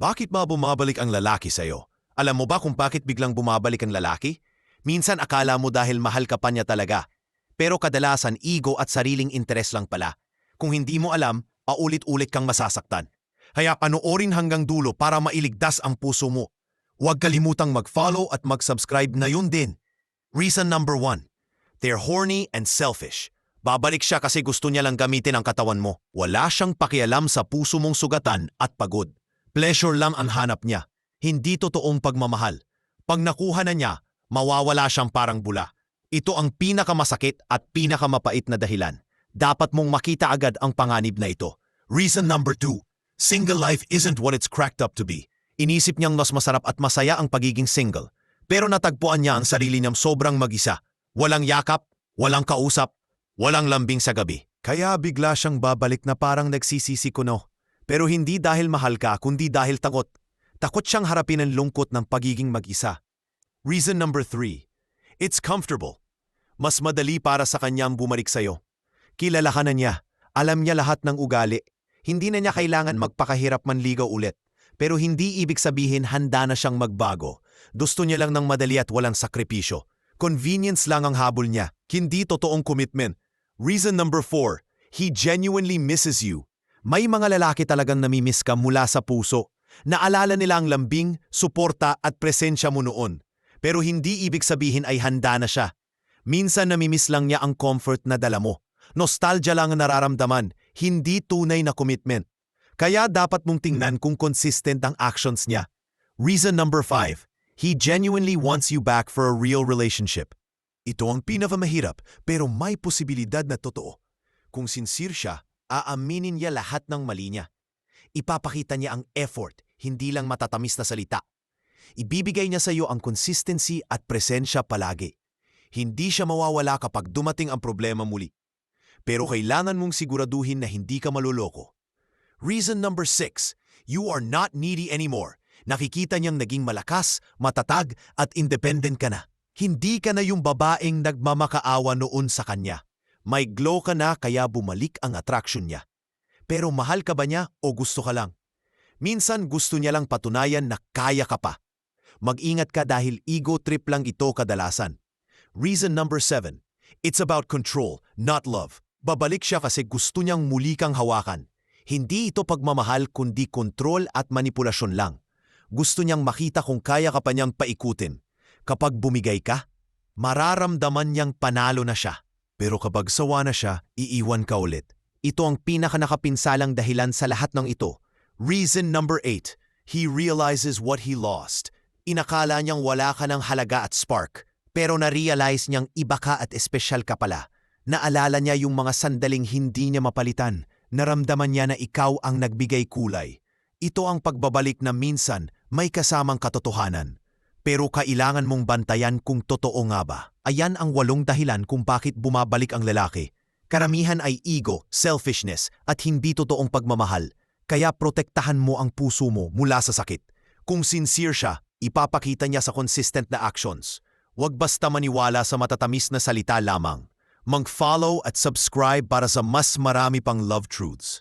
Bakit ba bumabalik ang lalaki sa'yo? Alam mo ba kung bakit biglang bumabalik ang lalaki? Minsan akala mo dahil mahal ka pa niya talaga. Pero kadalasan ego at sariling interes lang pala. Kung hindi mo alam, paulit-ulit kang masasaktan. Kaya panoorin hanggang dulo para mailigtas ang puso mo. Huwag kalimutang mag-follow at mag-subscribe na yun din. Reason number 1. They're horny and selfish. Babalik siya kasi gusto niya lang gamitin ang katawan mo. Wala siyang pakialam sa puso mong sugatan at pagod. Pleasure lang ang hanap niya. Hindi totoong pagmamahal. Pag nakuha na niya, mawawala siyang parang bula. Ito ang pinakamasakit at pinakamapait na dahilan. Dapat mong makita agad ang panganib na ito. Reason number 2. Single life isn't what it's cracked up to be. Inisip niyang mas masarap at masaya ang pagiging single. Pero natagpuan niya ang sarili niyang sobrang mag-isa. Walang yakap, walang kausap, walang lambing sa gabi. Kaya bigla siyang babalik na parang nagsisisi kuno. Pero hindi dahil mahal ka, kundi dahil takot. Takot siyang harapin ang lungkot ng pagiging mag-isa. Reason number 3. It's comfortable. Mas madali para sa kanyang bumalik sa'yo. Kilala ka na niya. Alam niya lahat ng ugali. Hindi na niya kailangan magpakahirap manligaw ulit. Pero hindi ibig sabihin handa na siyang magbago. Gusto niya lang ng madali at walang sakripisyo. Convenience lang ang habol niya. Hindi totoong commitment. Reason number 4. He genuinely misses you. May mga lalaki talagang namimiss ka mula sa puso. Naalala nila ang lambing, suporta at presensya mo noon. Pero hindi ibig sabihin ay handa na siya. Minsan namimiss lang niya ang comfort na dala mo. Nostalgia lang ang nararamdaman, hindi tunay na commitment. Kaya dapat mong tingnan kung consistent ang actions niya. Reason number 5. He genuinely wants you back for a real relationship. Ito ang pinakamahirap pero may posibilidad na totoo. Kung sincere siya, aaminin niya lahat ng mali niya. Ipapakita niya ang effort, hindi lang matatamis na salita. Ibibigay niya sa iyo ang consistency at presensya palagi. Hindi siya mawawala kapag dumating ang problema muli. Pero kailangan mong siguraduhin na hindi ka maluloko. Reason number 6. You are not needy anymore. Nakikita niyang naging malakas, matatag at independent ka na. Hindi ka na yung babaeng nagmamakaawa noon sa kanya. May glow ka na kaya bumalik ang attraction niya. Pero mahal ka ba niya o gusto ka lang? Minsan gusto niya lang patunayan na kaya ka pa. Mag-ingat ka dahil ego trip lang ito kadalasan. Reason number 7. It's about control, not love. Babalik siya kasi gusto niyang muli kang hawakan. Hindi ito pagmamahal kundi kontrol at manipulasyon lang. Gusto niyang makita kung kaya ka pa niyang paikutin. Kapag bumigay ka, mararamdaman niyang panalo na siya. Pero kapag sawa na siya, iiwan ka ulit. Ito ang pinakanakapinsalang dahilan sa lahat ng ito. Reason number 8. He realizes what he lost. Inakala niyang wala ka ng halaga at spark. Pero na-realize niyang iba ka at espesyal ka pala. Naalala niya yung mga sandaling hindi niya mapalitan. Naramdaman niya na ikaw ang nagbigay kulay. Ito ang pagbabalik na minsan may kasamang katotohanan. Pero kailangan mong bantayan kung totoo nga ba. Ayan ang 8 dahilan kung bakit bumabalik ang lalaki. Karamihan ay ego, selfishness at hindi totoong pagmamahal. Kaya protektahan mo ang puso mo mula sa sakit. Kung sincere siya, ipapakita niya sa consistent na actions. Huwag basta maniwala sa matatamis na salita lamang. Mag-follow at subscribe para sa mas marami pang love truths.